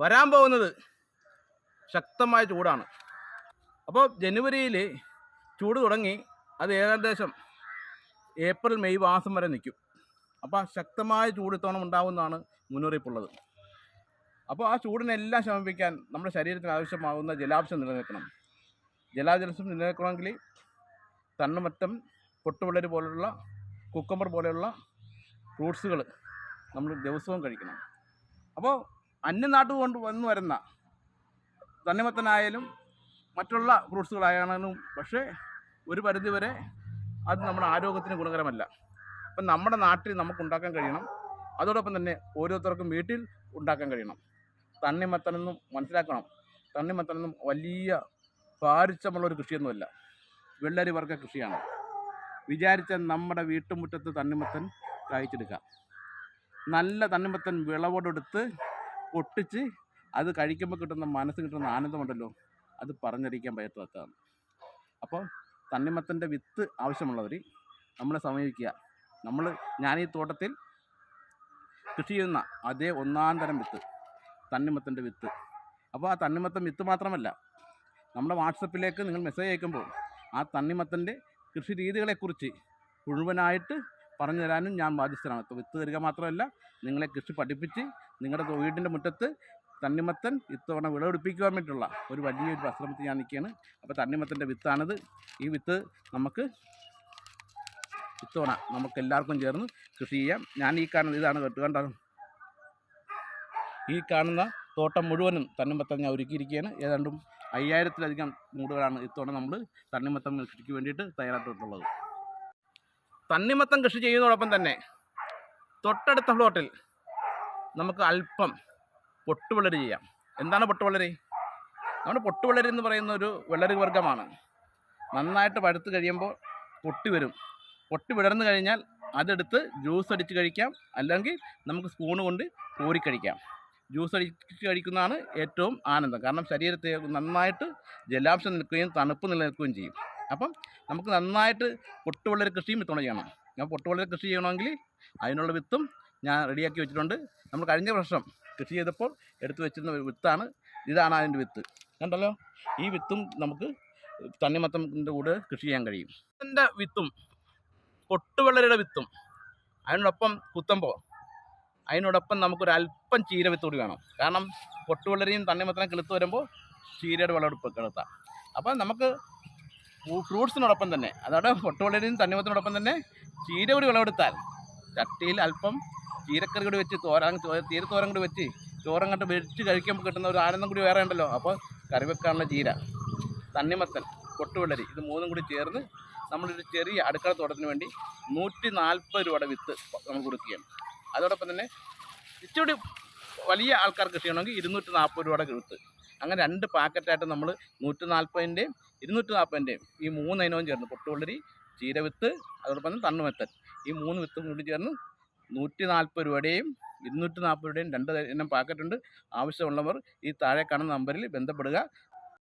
വരാൻ പോകുന്നത് ശക്തമായ ചൂടാണ്. അപ്പോൾ ജനുവരിയിൽ ചൂട് തുടങ്ങി, അത് ഏകദേശം ഏപ്രിൽ മെയ് മാസം വരെ നിൽക്കും. അപ്പോൾ ശക്തമായ ചൂട് ഇത്തവണ ഉണ്ടാകുമെന്നാണ് മുന്നറിയിപ്പുള്ളത്. അപ്പോൾ ആ ചൂടിനെല്ലാം ശമിപ്പിക്കാൻ നമ്മുടെ ശരീരത്തിന് ആവശ്യമാകുന്ന ജലാംശം നിലനിൽക്കണം. ജലാംശം നിലനിൽക്കണമെങ്കിൽ തണ്ണിമത്തൻ, പൊട്ടുവെള്ളരി പോലുള്ള, കുക്കുംബർ പോലെയുള്ള ഫ്രൂട്ട്സുകൾ നമ്മൾ ദിവസവും കഴിക്കണം. അപ്പോൾ അന്യനാട്ടു കൊണ്ട് വന്നു വരുന്ന തണ്ണിമത്തനായാലും മറ്റുള്ള ഫ്രൂട്ട്സുകളായാലും പക്ഷേ ഒരു പരിധിവരെ അത് നമ്മുടെ ആരോഗ്യത്തിന് ഗുണകരമല്ല. അപ്പം നമ്മുടെ നാട്ടിൽ നമുക്ക് ഉണ്ടാക്കാൻ കഴിയണം. അതോടൊപ്പം തന്നെ ഓരോരുത്തർക്കും വീട്ടിൽ ഉണ്ടാക്കാൻ കഴിയണം. തണ്ണിമത്തനെന്നും മനസ്സിലാക്കണം, തണ്ണിമത്തനെന്നും വലിയ ഭാരിച്ചമുള്ളൊരു കൃഷിയൊന്നുമല്ല, വെള്ളരി വർഗ്ഗ കൃഷിയാണ്. വിചാരിച്ച നമ്മുടെ വീട്ടുമുറ്റത്ത് തണ്ണിമത്തൻ കായ്ച്ചെടുക്കാം. നല്ല തണ്ണിമത്തൻ വിളവോടെടുത്ത് പൊട്ടിച്ച് അത് കഴിക്കുമ്പോൾ കിട്ടുന്ന മനസ്സിന് കിട്ടുന്ന ആനന്ദമുണ്ടല്ലോ, അത് പറഞ്ഞറിയിക്കാൻ പറ്റാത്തതാണ്. അപ്പോൾ തണ്ണിമത്തൻ്റെ വിത്ത് ആവശ്യമുള്ളവർ നമ്മളെ സമീപിക്കുക. ഞാൻ ഈ തോട്ടത്തിൽ കൃഷി ചെയ്യുന്ന അതേ ഒന്നാം തരം വിത്ത്, തണ്ണിമത്തൻ്റെ വിത്ത്. അപ്പോൾ ആ തണ്ണിമത്തൻ വിത്ത് മാത്രമല്ല, നമ്മുടെ വാട്സപ്പിലേക്ക് നിങ്ങൾ മെസ്സേജ് അയക്കുമ്പോൾ ആ തണ്ണിമത്തൻ്റെ കൃഷി രീതികളെക്കുറിച്ച് മുഴുവനായിട്ട് പറഞ്ഞു തരാനും ഞാൻ ബാധ്യസ്ഥനാണ്. വിത്ത് തരിക മാത്രമല്ല, നിങ്ങളെ കൃഷി പഠിപ്പിച്ച് നിങ്ങളുടെ വീടിൻ്റെ മുറ്റത്ത് തണ്ണിമത്തൻ ഇത്തവണ വിളവെടുപ്പിക്കുവാൻ വേണ്ടിയിട്ടുള്ള ഒരു വലിയൊരു പരിശ്രമത്തിൽ ഞാൻ നിൽക്കുകയാണ്. അപ്പോൾ തണ്ണിമത്തൻ്റെ വിത്താണിത്. ഈ വിത്ത് ഇത്തവണ നമുക്ക് എല്ലാവർക്കും ചേർന്ന് കൃഷി ചെയ്യാം. ഞാൻ ഈ കാണുന്ന ഇതാണ് കണ്ടോ, ഈ കാണുന്ന തോട്ടം മുഴുവനും തണ്ണിമത്തൻ ഞാൻ ഒരുക്കിയിരിക്കുകയാണ്. ഏതാണ്ടും 5000-ലധികം മൂടുകളാണ് ഇത്തവണ നമ്മൾ തണ്ണിമത്തൻ കൃഷിക്ക് വേണ്ടിയിട്ട് തയ്യാറായിട്ടുള്ളത്. തണ്ണിമത്തൻ കൃഷി ചെയ്യുന്നതോടൊപ്പം തന്നെ തൊട്ടടുത്ത പ്ലോട്ടിൽ നമുക്ക് അല്പം പൊട്ടുവെള്ളരി ചെയ്യാം. എന്താണ് പൊട്ടുവെള്ളരി? നമ്മുടെ പൊട്ടുവെള്ളരി എന്ന് പറയുന്ന ഒരു വെള്ളരി വർഗ്ഗമാണ്. നന്നായിട്ട് പഴുത്ത് കഴിയുമ്പോൾ പൊട്ടി വിടർന്നു കഴിഞ്ഞാൽ അതെടുത്ത് ജ്യൂസ് അടിച്ച് കഴിക്കാം, അല്ലെങ്കിൽ നമുക്ക് സ്പൂണ് കൊണ്ട് കോരി കഴിക്കാം. ജ്യൂസ് അടിച്ച് കഴിക്കുന്നതാണ് ഏറ്റവും ആനന്ദം. കാരണം ശരീരത്തെ നന്നായിട്ട് ജലാംശം നിൽക്കുകയും തണുപ്പ് നിലനിൽക്കുകയും ചെയ്യും. അപ്പം നമുക്ക് നന്നായിട്ട് പൊട്ടുവെള്ളരി കൃഷിയും ഇത്തവണ ചെയ്യണം. ഞാൻ പൊട്ടുവെള്ളരി കൃഷി ചെയ്യണമെങ്കിൽ അതിനുള്ള വിത്തും ഞാൻ റെഡിയാക്കി വെച്ചിട്ടുണ്ട്. നമ്മൾ കഴിഞ്ഞ വർഷം കൃഷി ചെയ്തപ്പോൾ എടുത്തു വെച്ചിരുന്ന വിത്താണ്. ഇതാണ് അതിൻ്റെ വിത്ത്, കണ്ടല്ലോ. ഈ വിത്തും നമുക്ക് തണ്ണിമത്തൻ്റെ കൂടെ കൃഷി ചെയ്യാൻ കഴിയും. ഇതിൻ്റെ വിത്തും പൊട്ടുവെള്ളരിയുടെ വിത്തും അതിനോടൊപ്പം കുത്തുമ്പോൾ അതിനോടൊപ്പം നമുക്കൊരല്പം ചീര വിത്ത് കൂടി വേണം. കാരണം പൊട്ടുവെള്ളരിയും തണ്ണിമത്തനും കിളുത്ത് വരുമ്പോൾ ചീരയുടെ വിളവെടുപ്പ് കിടത്താം. അപ്പം നമുക്ക് ഫ്രൂട്ട്സിനോടൊപ്പം തന്നെ, അതായത് പൊട്ടുവെള്ളരിയും തണ്ണിമത്തനോടൊപ്പം തന്നെ ചീര കൂടി വിളവെടുത്താൽ ചട്ടിയിൽ അല്പം ചീരക്കറി കൂടി വെച്ച് തീരത്തോരം കൂടി വെച്ച് ചോറും കണ്ട് വെച്ച് കഴിക്കുമ്പോൾ കിട്ടുന്ന ഒരു ആനന്ദം കൂടി വേറെ ഉണ്ടല്ലോ. അപ്പോൾ കറി വെക്കാനുള്ള ചീര, തണ്ണിമത്തൻ, പൊട്ടുവെള്ളരി, ഇത് മൂന്നും കൂടി ചേർന്ന് നമ്മളൊരു ചെറിയ അടുക്കള തോട്ടത്തിന് വേണ്ടി 140 രൂപയുടെ വിത്ത് നമ്മൾ കൊടുക്കുകയാണ്. അതോടൊപ്പം തന്നെ ഇച്ചിരി വലിയ ആൾക്കാർക്ക് കൃഷി ചെയ്യണമെങ്കിൽ 240 രൂപയുടെ വിത്ത്. അങ്ങനെ 2 പാക്കറ്റായിട്ട് നമ്മൾ 140ൻ്റെയും 240ൻ്റെയും ഈ 3 ഇനവും ചേർന്ന് പൊട്ടുവെള്ളരി, ചീരവിത്ത്, അതോടൊപ്പം തന്നെ തണ്ണിമത്തൻ, ഈ 3 വിത്തും കൂടി ചേർന്ന് 140 രൂപയുടെയും 240 രൂപയുടെയും 2 ഇനം പാക്കറ്റുണ്ട്. ആവശ്യമുള്ളവർ ഈ താഴെ കാണുന്ന നമ്പറിൽ ബന്ധപ്പെടുക.